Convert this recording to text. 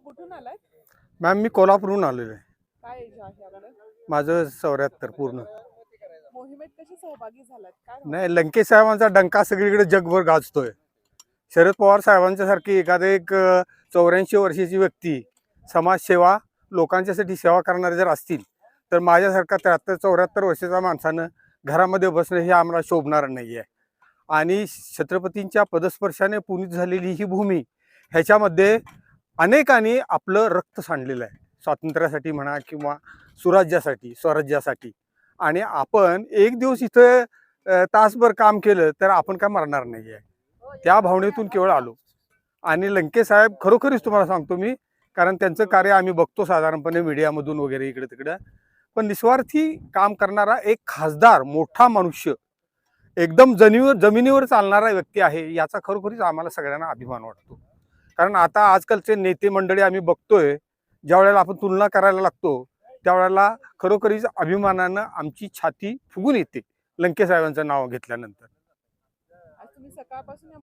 कुठून आलाय? मॅम मी कोल्हापूरहून आलेलो आहे. काय एज आहे आपलं? माझं 74 पूर्ण. मोहिमेत कसे सहभागी झालात? काय नाही, लंकेश साहेबांचा डंका सगळीकडे जगभर गाजतोय. शरद पवार साहेबांच्या सारखी एखादे एक 84 वर्षाची व्यक्ती समाजसेवा लोकांच्यासाठी सेवा करणारे जर असतील तर माझ्यासारखा 73-74 वर्षाच्या माणसानं घरामध्ये बसणं हे आम्हाला शोभणार नाही आहे. आणि छत्रपतींच्या पदस्पर्शाने पुनीत झालेली ही भूमी ह्याच्यामध्ये अनेकांनी आपलं रक्त सांडलेलं आहे, स्वातंत्र्यासाठी म्हणा किंवा सुराज्यासाठी स्वराज्यासाठी. आणि आपण एक दिवस इथं तासभर काम केलं तर आपण काय मरणार नाही आहे. त्या भावनेतून केवळ आलो. आणि लंकेश साहेब खरोखरीच तुम्हाला सांगतो मी, कारण त्यांचं कार्य आम्ही बघतो साधारणपणे मीडियामधून वगैरे इकडे तिकडे, पण निस्वार्थी काम करणारा एक खासदार मोठा मनुष्य एकदम जमिनीवर चालणारा व्यक्ती आहे, याचा खरोखरीच आम्हाला सगळ्यांना अभिमान वाटतो. कारण आता आजकालचे नेते मंडळी आम्ही बघतोय, ज्या वेळेला आपण तुलना करायला लागतो त्यावेळेला खरोखरीच अभिमानानं आमची छाती फुगून येते लंकेश साहेबांचं नाव घेतल्यानंतर. आज तुम्ही सकाळपासून या